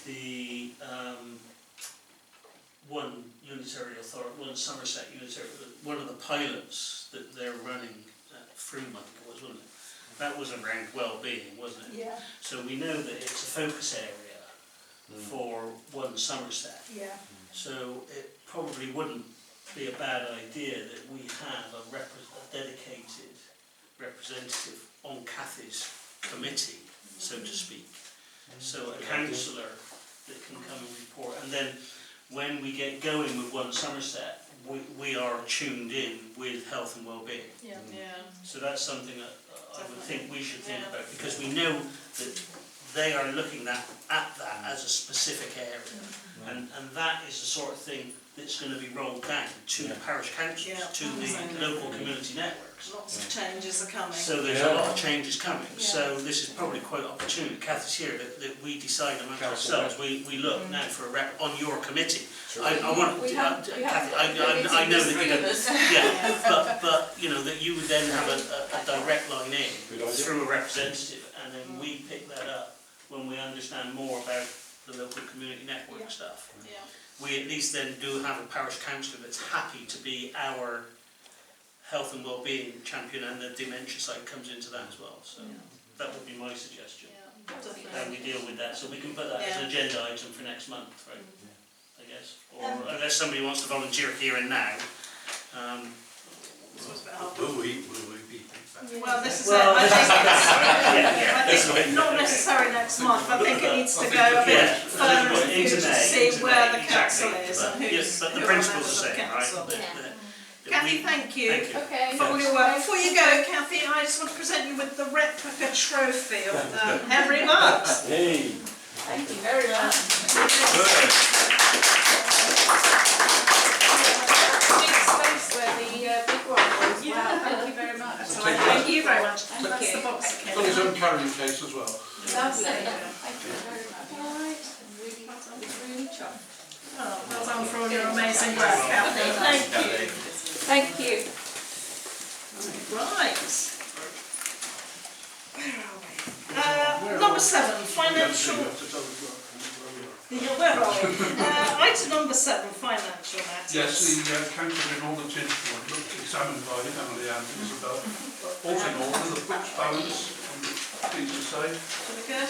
the one unitary authority, one Somerset unitary, one of the pilots that they're running at Froome, I think it was, wasn't it? That was around well-being, wasn't it? Yeah. So we know that it's a focus area for one Somerset. Yeah. So it probably wouldn't be a bad idea that we have a dedicated representative on Cathy's committee, so to speak. So a councillor that can come and report, and then when we get going with one Somerset, we are tuned in with health and well-being. Yeah. So that's something that I would think we should think about, because we know that they are looking at that as a specific area, and that is the sort of thing that's going to be rolled down to the parish councils, to the local community networks. Lots of changes are coming. So there's a lot of changes coming. So this is probably quite opportune. Cathy's here that we decide amongst ourselves. We look now for a rep on your committee. Sure. I want Cathy. I know that you don't. But you know that you would then have a direct line in through a representative, and then we pick that up when we understand more about the local community network stuff. Yeah. We at least then do have a parish councillor that's happy to be our health and well-being champion, and the dementia side comes into that as well. So that would be my suggestion. How we deal with that, so we can put that as an agenda item for next month, right? I guess, or unless somebody wants to volunteer here and now. Will we be? Well, this is it. I think not necessarily next month. I think it needs to go a bit further into the future to see where the council is and who's but the principles are the same, right? Cathy, thank you Okay. for all your work. Before you go, Cathy, I just want to present you with the replica trophy of Henry Marks. Hey. Thank you very much. Thank you very much. Thank you very much. And that's the box that came. Got his own carrying case as well. Lovely. Thank you very much. All right. Really chuffed. Oh, well done for all your amazing work, Cathy. Thank you. Thank you. Right. Where are we? Number 7, financial. Where are we? Item number 7, financial matters. Yes, the council has been audited, examined by Emily and Isabel. Also in order, the books balance, I'm pleased to say. Pretty good.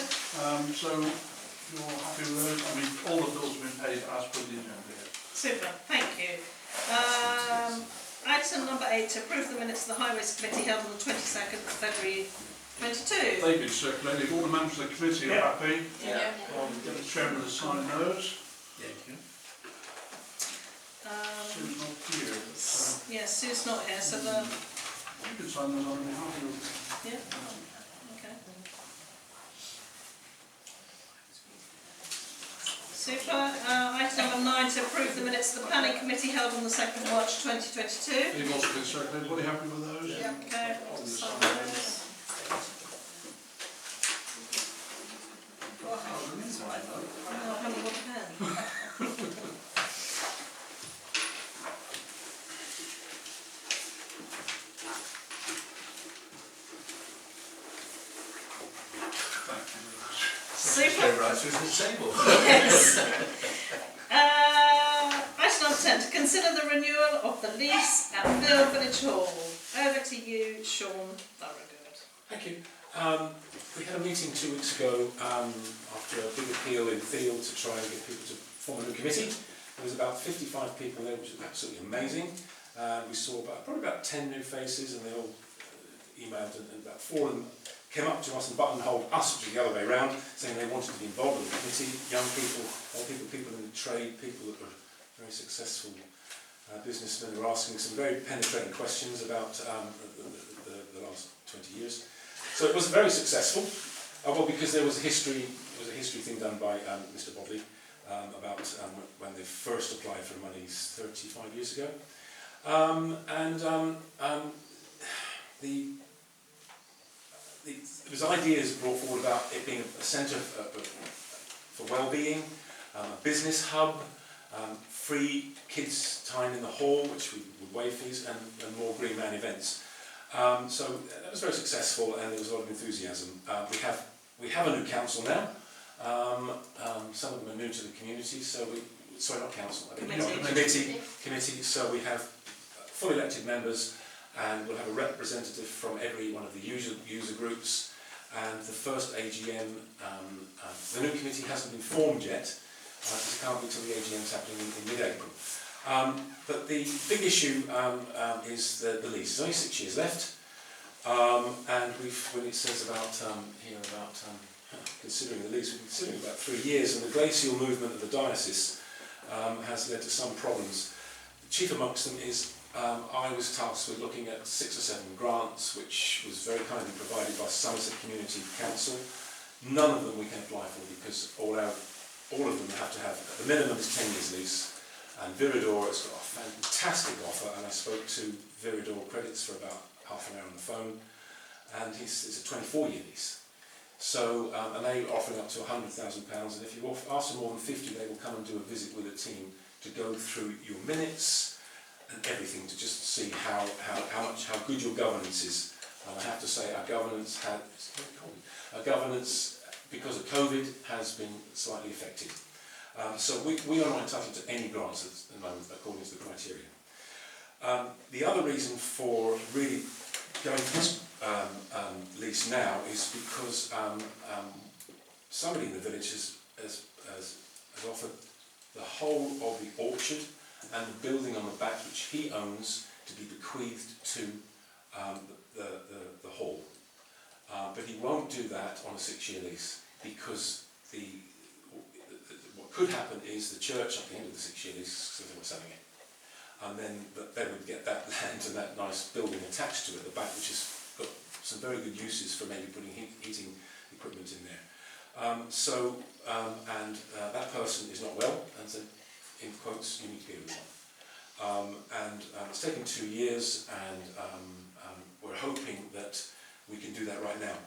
So you're happy with those? I mean, all the bills have been paid as per the agenda. Super, thank you. Item number 8, to approve the minutes of the Highways Committee held on the 22nd of February 22. They've been circulated, all the members of the committee are happy. Yeah. The chairman has signed those. Thank you. Sue's not here. Yes, Sue's not here, so the... You can sign those on behalf of you. Yeah, okay. Super. Item number 9, to approve the minutes of the Planning Committee held on the 2nd of March 2022. They've also been circulated. Everybody happy with those? Yeah. Okay. Sign those. Oh, I haven't got a pen. Super. Right through the table. Yes. Item number 10, to consider the renewal of the lease at Mill Village Hall. Over to you, Sean Thorogood. Thank you. We had a meeting 2 weeks ago after a big appeal in Field to try and get people to form a new committee. There was about 55 people there, which was absolutely amazing. We saw probably about 10 new faces, and they all emailed, and about 4 of them came up to us and buttonholed us, which is the other way around, saying they wanted to be involved in the committee. Young people, old people, people in the trade, people that were very successful businessmen were asking some very penetrating questions about the last 20 years. So it was very successful. Well, because there was a history. It was a history thing done by Mr. Bodley about when they first applied for money 35 years ago, there was ideas brought forward about it being a centre for well-being, a business hub, free kids' time in the hall, which we would waive fees, and more Green Man events. So that was very successful, and there was a lot of enthusiasm. We have a new council now. Some of them are new to the community, so sorry, not council, I think Committee. committee, so we have fully elected members, and we'll have a representative from every one of the user groups. And the first AGM, the new committee hasn't been formed yet, because it can't be till the AGM is happening in mid-April. But the big issue is the lease. There's only 6 years left, and when it says about here about considering the lease, we're considering about 3 years, and the glacial movement of the diocese has led to some problems. Chief amongst them is I was tasked with looking at 6 or 7 grants, which was very kindly provided by Somerset Community Council. None of them we can apply for because all of them have to have, at the minimum is 10 years lease, and Viridor has got a fantastic offer, and I spoke to Viridor Credits for about half an hour on the phone, and it's a 24-year lease. So, and they're offering up to £100,000, and if you ask for more than 50, they will come and do a visit with a team to go through your minutes and everything to just see how good your governance is. And I have to say our governance because of COVID has been slightly affected. So we are not entitled to any grants at the moment according to the criteria. The other reason for really going for this lease now is because somebody in the village has offered the whole of the orchard and the building on the back, which he owns, to be bequeathed to the hall. But he won't do that on a 6-year lease because what could happen is the church at the end of the 6-year lease, so they were selling it, and then they would get that land and that nice building attached to it at the back, which has got some very good uses for maybe putting heating equipment in there. That person is not well, and so, in quotes, you need to get rid of one. It's taken 2 years, and we're hoping that we can do that right now.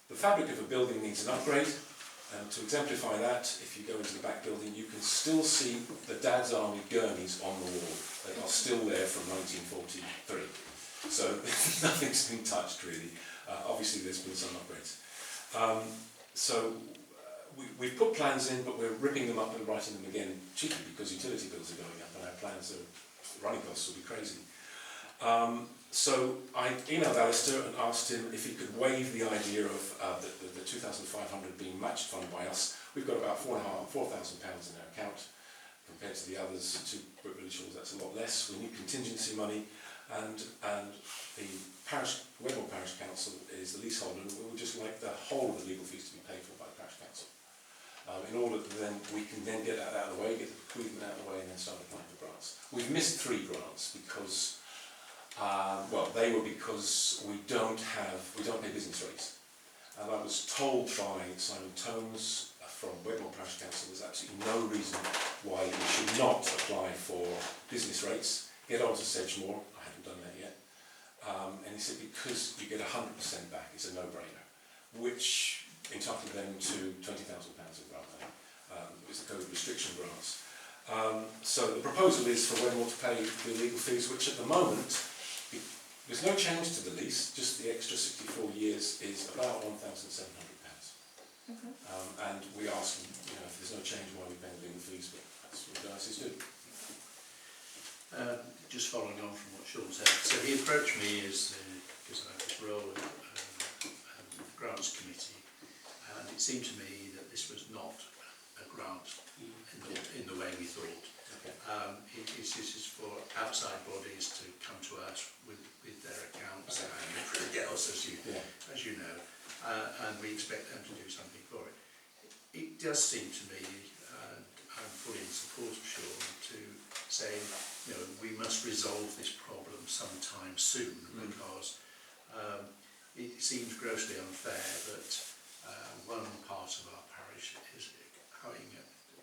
The fabric of a building needs an upgrade, and to exemplify that, if you go into the back building, you can still see the Dad's Army gurneys on the wall. They are still there from 1943. So nothing's been touched really. Obviously there's been some upgrades. We've put plans in, but we're ripping them up and writing them again cheaply because utility bills are going up and our plans are, running costs will be crazy. So I emailed Alistair and asked him if he could waive the idea of the 2,500 being matched funded by us. We've got about £4,000 in our account compared to the others, to Village Halls, that's a lot less. We need contingency money, and the Wedmore Parish Council is the leaseholder, and we would just like the whole of the legal fees to be paid for by the Parish Council. In order that then we can then get that out of the way, get the bequeathment out of the way, and then start applying for grants. We've missed 3 grants because they were because we don't pay business rates. And I was told by Simon Tomes from Wedmore Parish Council there's absolutely no reason why we should not apply for business rates. Get on to Sedgemoor, I haven't done that yet. And he said because you get 100% back, it's a no-brainer, which entitled them to £20,000 in grant money. It was the COVID restriction grants. So the proposal is for Wedmore to pay the legal fees, which at the moment, there's no change to the lease, just the extra 64 years is about £1,700. And we ask them, if there's no change, why we pay the legal fees, but that's what the diocese do. Just following on from what Sean said, so he approached me because I have this role in the grants committee, and it seemed to me that this was not a grant in the way we thought. Okay. This is for outside bodies to come to us with their accounts and everything else, as you know, and we expect them to do something for it. It does seem to me, and I'm fully in support of Sean, to say, we must resolve this problem sometime soon, because it seems grossly unfair that one part of our parish is having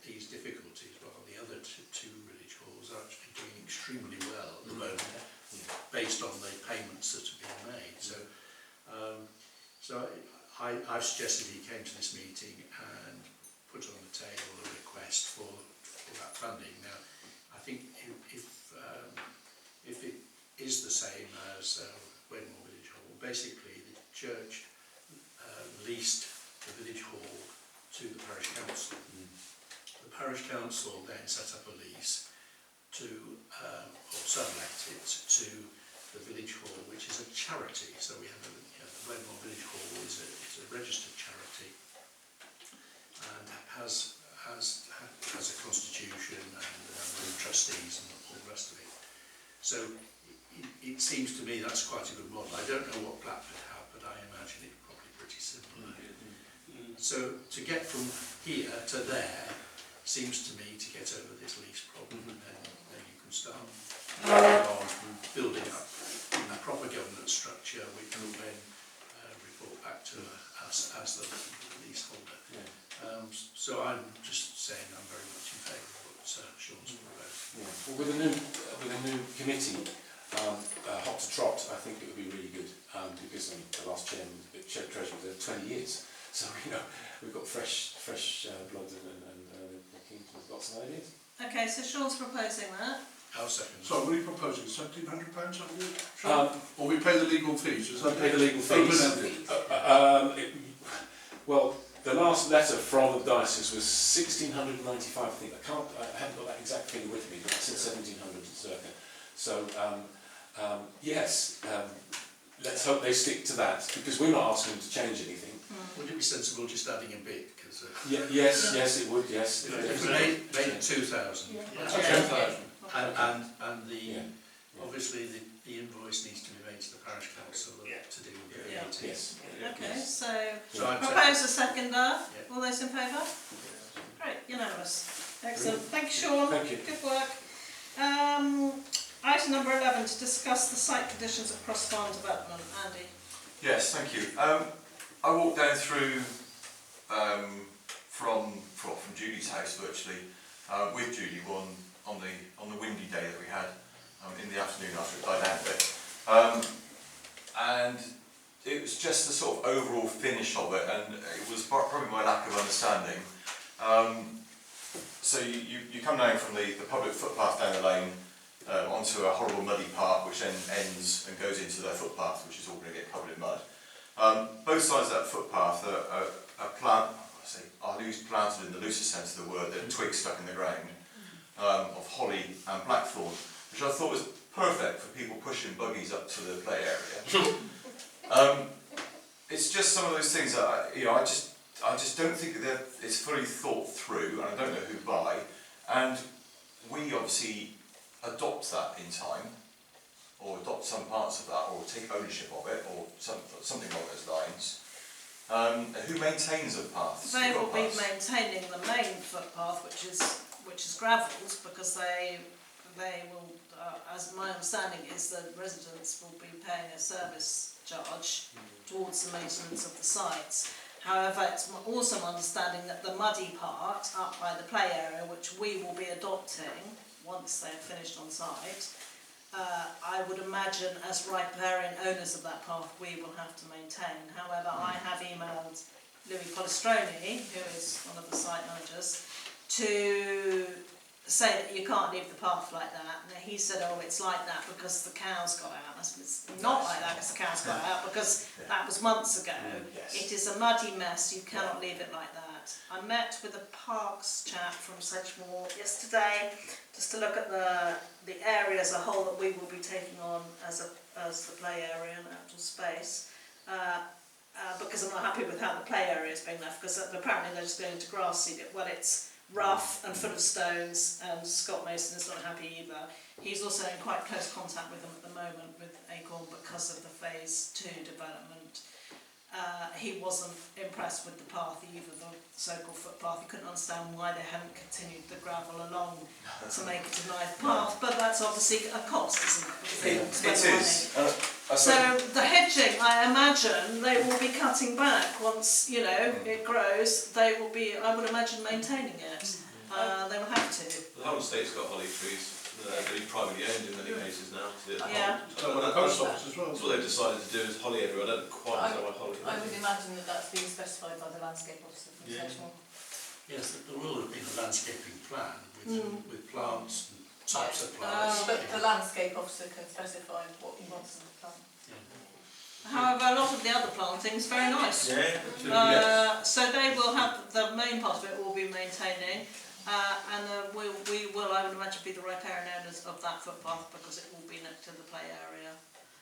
these difficulties while the other two village halls are actually doing extremely well at the moment, based on the payments that have been made. So I've suggested he came to this meeting and put on the table a request for that funding. Now, I think if it is the same as Wedmore Village Hall, basically the church leased the village hall council then set up a lease to, or sublet it to the village hall, which is a charity. So we have the Wedmore Village Hall is a registered charity and has a constitution and trustees and all the rest of it. So it seems to me that's quite a good model. I don't know what Blackford have, but I imagine it's probably pretty similar. So to get from here to there seems to me to get over this lease problem, and then you can start on building up a proper governance structure which will then report back to us as the leaseholder. So I'm just saying I'm very much in favour of what Sean's proposed. Well, with a new committee, hot to trot, I think it would be really good, because the last treasurer was there 20 years, so we've got fresh blood and we're keen to have lots of ideas. Okay, so Sean's proposing that. I'll second. So what are you proposing, £1,700 a year? Or we pay the legal fees? Is that pay the legal fees. Well, the last letter from the diocese was 1,695, I think. I haven't got that exact figure with me, but it's at 1,700 circa. So, yes, let's hope they stick to that, because we're not asking them to change anything. Would it be sensible just adding a bit? Cause, yes, it would, yes. if we made 2,000, and obviously the invoice needs to be made to the parish council to do with the VAT. Yes. Okay, yes. so propose a seconder. All those in favour? Great, unanimous. Excellent. Thank you, Sean. Thank you. Good work. Item number 11, to discuss the site conditions of cross-farm development. Andy. Yes, thank you. I walked down through from Julie's house virtually with Julie on the windy day that we had in the afternoon after it died down a bit, and it was just the sort of overall finish of it, and it was probably my lack of understanding. So you come down from the public footpath down the lane onto a horrible muddy part which then ends and goes into their footpath, which is all going to get covered in mud. Both sides of that footpath are planted in the loosest sense of the word. They're twigs stuck in the ground of holly and blackthorn, which I thought was perfect for people pushing buggies up to the play area. It's just some of those things that I just don't think that it's fully thought through, and I don't know who by. And we obviously adopt that in time, or adopt some parts of that, or take ownership of it, or something along those lines. Who maintains the paths? They will be maintaining the main footpath, which is gravelled, because they will, as my understanding is, that residents will be paying a service charge towards the maintenance of the sites. However, it's also my understanding that the muddy part up by the play area, which we will be adopting once they are finished on site, I would imagine as riparian owners of that path we will have to maintain. However, I have emailed Louis Polistroni, who is one of the site managers, to say that you can't leave the path like that. And he said, oh, it's like that because the cows got out. I said, it's not like that because the cows got out, because that was months ago. It is a muddy mess, you cannot leave it like that. I met with a parks chap from Sedgemoor yesterday just to look at the area as a whole that we will be taking on as the play area and outdoor space. Because I'm not happy with how the play area is being left, because apparently they're just going to grass seed it. Well, it's rough and full of stones, and Scott Mason is not happy either. He's also in quite close contact with them at the moment with Acorn because of the phase 2 development. He wasn't impressed with the path either, the so-called footpath. He couldn't understand why they hadn't continued the gravel along to make it a nice path, but that's obviously a cost, isn't it? Because they want to spend money. So the hedging, I imagine, they will be cutting back once, it grows. They will be, I would imagine, maintaining it. They will have to. The whole estate's got holly trees. They're privately owned in many cases now. Yeah. The post office as well. That's what they've decided to do is holly everywhere. I don't quite know why holly. I would imagine that that's being specified by the landscape officer from Sedgemoor. Yes, there will have been a landscaping plan with plants and types of plants. But the landscape officer can specify what he wants in the plan. However, a lot of the other planting is very nice. Yeah. So they will have, the main part of it will be maintaining. we will, I would imagine, be the riparian owners of that footpath because it will be next to the play area.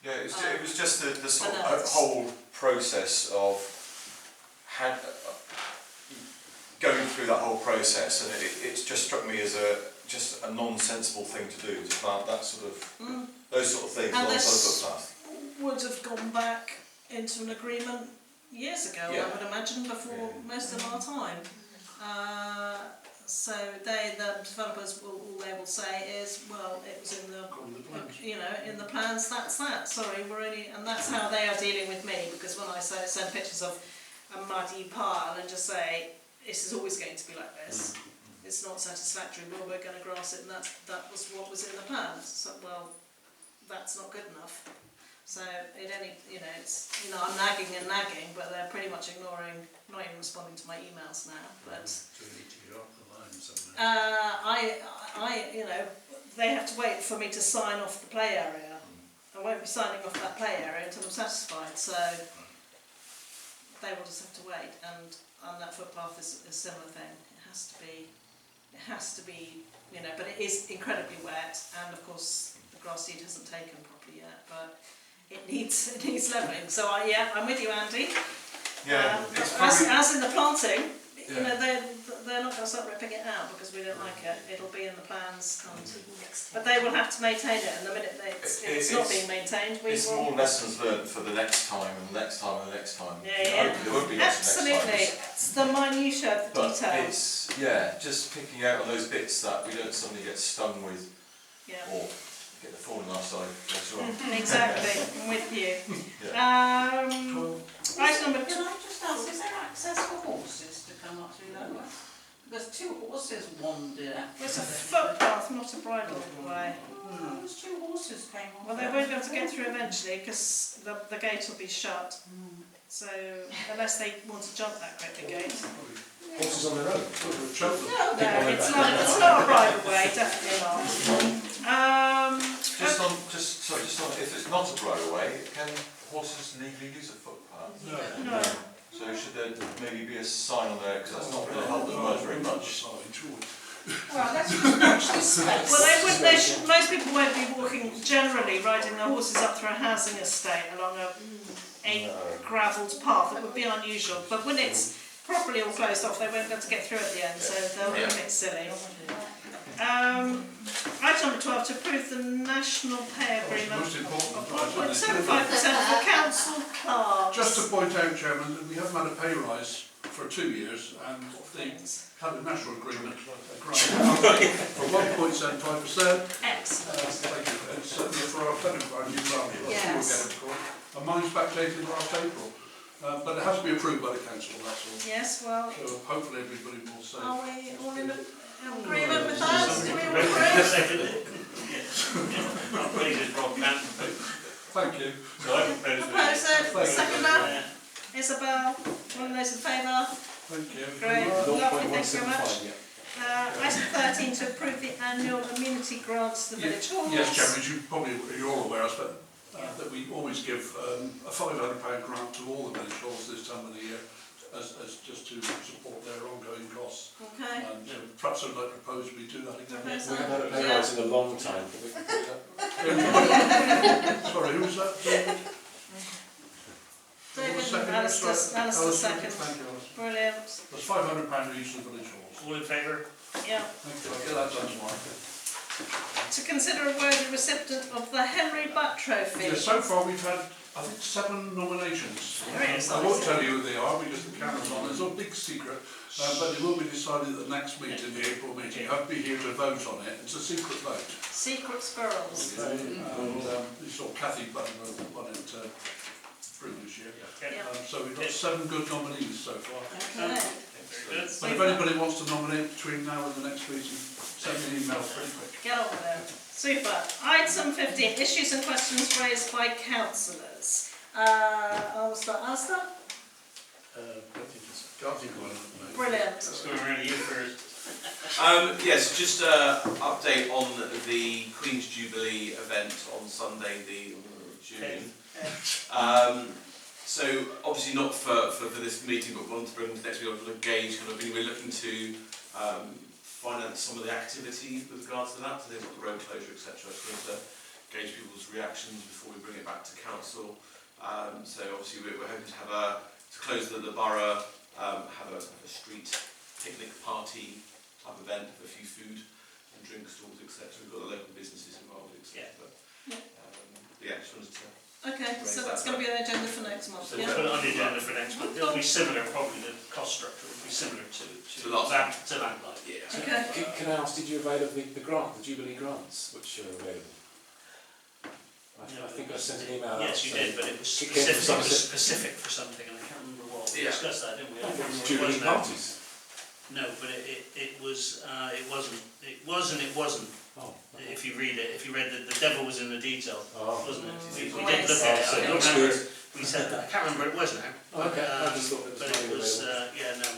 Yeah, it was just the sort I of know. whole process of going through that whole process, and it just struck me as just a non-sensible thing to do, to plant that sort of those sort of things And alongside the this footpath. would have gone back into an agreement years ago, Yeah. I would imagine, before most of our time. So the developers all they will say is, well, it was in the, in the plans. That's that. Sorry, and that's how they are dealing with me, because when I send pictures of a muddy pile and just say this is always going to be like this, it's not satisfactory. Well, we're going to grass it, and that was what was in the plans. So, well, that's not good enough. So it only, it's, I'm nagging and nagging, but they're pretty much ignoring, not even responding to my emails now. But So we need to get off the line somewhere. they have to wait for me to sign off the play area. I won't be signing off that play area until I'm satisfied. So they will just have to wait. And that footpath is a similar thing. It has to be, but it is incredibly wet, and of course the grass seed hasn't taken properly yet, but it needs levelling. So I'm with you, Andy. Yeah, it's probably, as in the planting, Yeah. they're not going to start ripping it out because we don't like it. It'll be in the plans, but they will have to maintain it. And the minute it's not being maintained, we it's will. more lessons learned for the next time and the next time and the next time. Yeah. Hopefully there won't be lots of next Absolutely, times. it's the minutiae of the But detail. it's just picking out on those bits that we don't suddenly get stung with, or get the thorn in our side later on. Exactly, I'm with you. Item number Can I just ask, is there access for horses to come up through that way? Because two horses wander. It's a footpath, not a bridle way. Those two horses came on. Well, they won't be able to get through eventually because the gate will be shut. So unless they want to jump that great big gate. Horses on their own. No, it's not a bridle way, definitely not. Just on, if it's not a bridle way, can horses legally use a footpath? No. So should there maybe be a sign on there, because that's not going to help them much very much. Well, let's just watch this space. Well, most people won't be walking generally, riding their horses up through a housing estate along a gravelled path. It would be unusual, but when it's properly all closed off, they won't be able to get through at the end, so they'll be a bit silly. Item number 12, to approve the national pay agreement Most important of item, 1.75% of the council cards. Just to point out, Chairman, that we haven't had a pay rise for 2 years, and they had a national agreement for 1.75%. Excellent. Thank you. And certainly for our new grant, we'll get it for it. And mine's backdated last April. But it has to be approved by the council, that's all. Yes, well, So hopefully everybody will say. are we all in agreement with that? Do we all agree? Thank you. Proposer, seconder, Isabel, all of those in favour? Thank you. Great, lovely, thank you very much. 0.175, yeah. Item 13, to approve the annual amenity grants to the village halls. Yes, Chairman, as you're all aware, I suppose, that we always give a £500 grant to all the village halls this time of the year, as just to support their ongoing costs. Okay. And perhaps I'd like to propose we do that again. We haven't had a pay rise in a long time. Sorry, who was that? David, Alistair second. Thank you, Alistair. Brilliant. That's £500 each of the village halls. All in favour? Yeah. Thank you, I'll get that done tomorrow. To consider a worthy recipient of the Henry Butt Trophy. Yeah, so far we've had, I think, 7 nominations. Very I won't exciting. tell you who they are because the camera's on. It's a big secret, but it will be decided at the next meeting, the April meeting. You have to be here to vote on it. It's a secret vote. Secret squirrels. Okay. And you saw Kathy Button won it previous year. Yeah. So we've got 7 good nominees so far. Okay. But if anybody wants to nominate between now and the next meeting, send me an email pretty quick. Get on with it. Super. Item 15, issues and questions raised by councillors. I'll start. Alistair? Can't think of one at the moment. Brilliant. Let's go around you first. Yes, just an update on the Queen's Jubilee event on Sunday, the June. So obviously not for this meeting, but one to bring to next week, to gauge kind of, we're looking to finance some of the activity with regards to that. So they've got the road closure, etc. So to gauge people's reactions before we bring it back to council. So obviously we're hoping to have to close the borough, have a street picnic party type event with a few food and drink stalls, etc. We've got the local businesses involved, etc. Yeah, just wanted to. Okay, so that's going to be on the agenda for next month. So we'll put it on the agenda for next month. It'll be similar, probably the cost structure will be similar to Landlight. Yeah. So Okay. can I ask, did you avail of the grant, the Jubilee grants, which are available? I think I sent an email out. Yes, you did, but it was It came from specific for something, and I can't remember what. We discussed that, didn't we? I can't remember Jubilee what it was now. parties. No, but it wasn't. It wasn't. Oh, okay. If you read it, if you read the devil was in the detail, Oh. wasn't it? We Yes. did look at it. So I it don't looks remember. good. We said that. I can't remember what it was now. Oh, okay, I just thought But it it was. available. Yeah, no.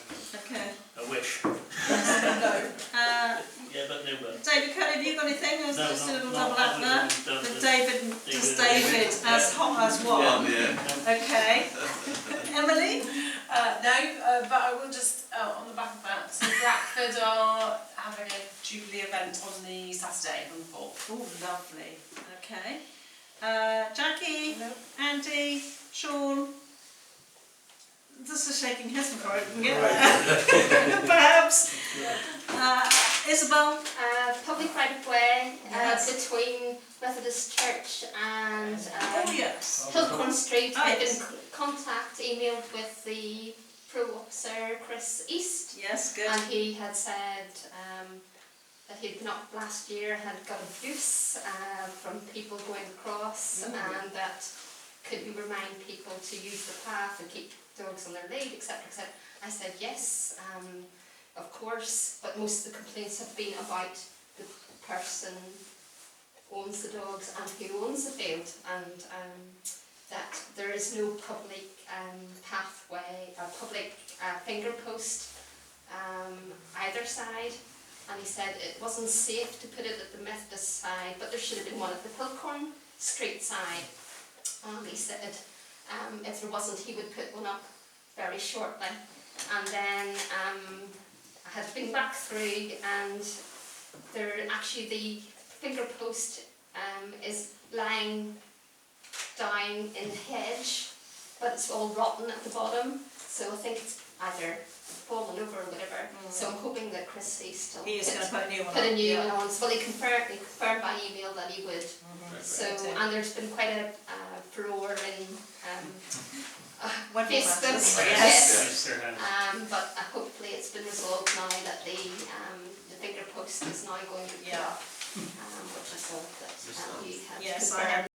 Okay. I wish. Uh, Yeah, but no, but. David Curry, have you got anything? Or is No, it just a little not- double act there? not- With David, just David as hot as one. Yeah. Okay. Emily? No, but I will just, on the back of that, so Blackford are having a Jubilee event on the Saturday on the 4th. Oh, lovely. Okay. Jackie? No. Andy? Sean? Just a shaking heads before I can get there. Perhaps. Isabel? Public right of way Yes. between Methodist Church and Oh, yes. Hillcorn Street. Oh, I've been yes. emailed with the pro officer Chris East, Yes, good. and he had said that he'd been up last year, had got abuse from people going across, and that could we remind people to use the path and keep dogs on their lead, etc., etc. I said yes, of course, but most of the complaints have been about the person owns the dogs and who owns the field, and that there is no public pathway, a public finger post either side. And he said it wasn't safe to put it at the Methodist side, but there should have been one at the Hillcorn Street side. He said if there wasn't, he would put one up very shortly. And then I had been back through, and there actually the finger post is lying down in the hedge, but it's all rotten at the bottom, so I think it's either fallen over or whatever. So I'm hoping that Chris East will He is going to put a new one put a on. new Yeah. one on. So he confirmed by email that he would. So, and there's been quite a furore in Wedmore Facebook. Parish. Yes. Yes. But hopefully it's been resolved now that the finger post is now going to be put Yeah. up, which I thought that you had Yes, I confirmed. have